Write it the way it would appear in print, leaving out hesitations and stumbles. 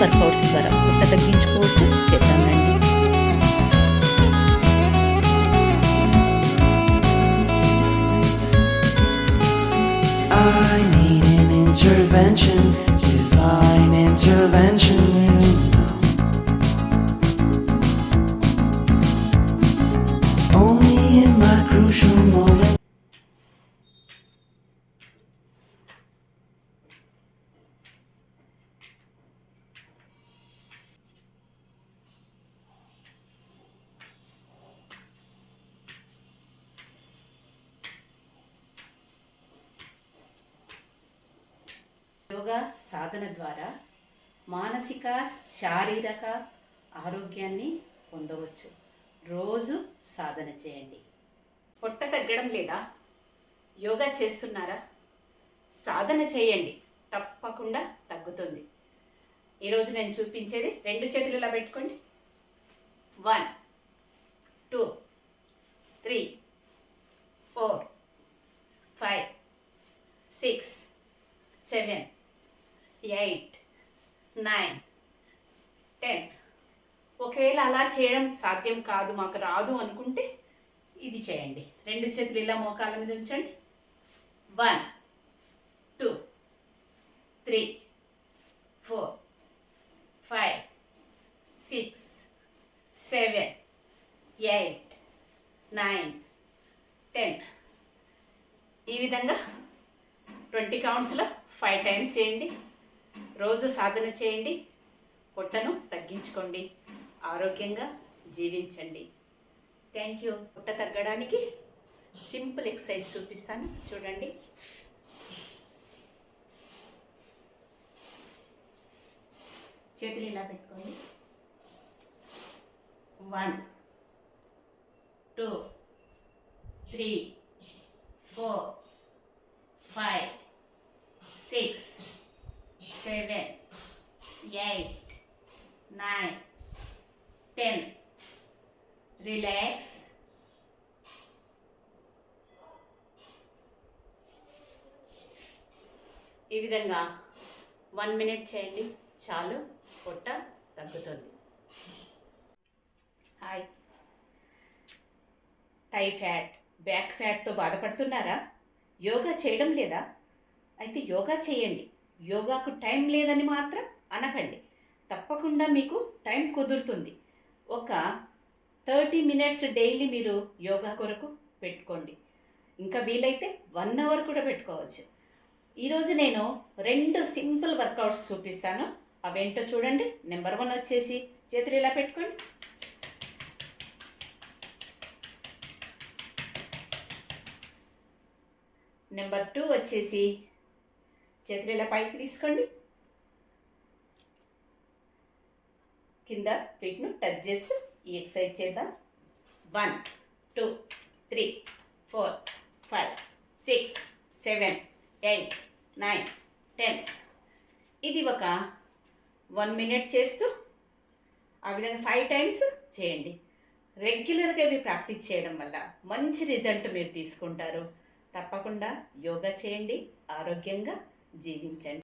Workouts ద్వారా పొట్ట తగ్గించుకోవచ్చు. చేద్దామండి. I need an intervention, divine intervention, you know. Only in my crucial moment. Yoga సాధన ద్వారా మానసిక శారీరక ఆరోగ్యాన్ని పొందవచ్చు. రోజు సాధన చేయండి. పొట్ట తగ్గడం లేదా? యోగా చేస్తున్నారా? సాధన చేయండి, తప్పకుండా తగ్గుతుంది. ఈరోజు నేను చూపించేది 2 చేతులు ఇలా పెట్టుకోండి. 1 2 3 4 5 6 7 8 9 10. ఒకవేళ అలా చేయడం సాధ్యం కాదు, మాకు రాదు అనుకుంటే ఇది చేయండి. 2 చేతులు ఇలా మోకాళ్ళ మీద ఉంచండి. 1 2 3 4 5 6 7 8 9 10. ఈ విధంగా 20 కౌంట్స్లో 5 టైమ్స్ చేయండి. రోజు సాధన చేయండి. పొట్టను తగ్గించుకోండి. ఆరోగ్యంగా జీవించండి. Thank you. పొట్ట తగ్గడానికి సింపుల్ ఎక్సర్సైజ్ చూపిస్తాను, చూడండి. చేతులు ఇలా పెట్టుకోండి. 1 2 3 4 5 6 7 8 9 10. రిలాక్స్. ఈ విధంగా 1 మినిట్ చేయండి, చాలు, పొట్ట తగ్గుతుంది. హాయ్. థై ఫ్యాట్, బ్యాక్ ఫ్యాట్తో బాధపడుతున్నారా? యోగా చేయడం లేదా? అయితే యోగా చేయండి. యోగాకు టైం లేదని మాత్రం అనకండి. తప్పకుండా మీకు టైం కుదురుతుంది. ఒక 30 మినిట్స్ డైలీ మీరు యోగా కొరకు పెట్టుకోండి. ఇంకా వీలైతే 1 అవర్ కూడా పెట్టుకోవచ్చు. ఈరోజు నేను 2 సింపుల్ వర్కౌట్స్ చూపిస్తాను. అవేంటో చూడండి. నెంబర్ 1 వచ్చేసి చేతులు ఇలా పెట్టుకోండి. నెంబర్ 2 వచ్చేసి చేతులు ఇలా పైకి తీసుకోండి. కింద ఫీట్ను టచ్ చేస్తూ ఈ ఎక్సర్సైజ్ చేద్దాం. 1 2 3 4 5 6 7 8 9 10. ఇది ఒక 1 మినిట్ చేస్తూ ఆ విధంగా 5 టైమ్స్ చేయండి. రెగ్యులర్గా ఇవి ప్రాక్టీస్ చేయడం వల్ల మంచి రిజల్ట్ మీరు తీసుకుంటారు. తప్పకుండా యోగా చేయండి, ఆరోగ్యంగా జీవించండి.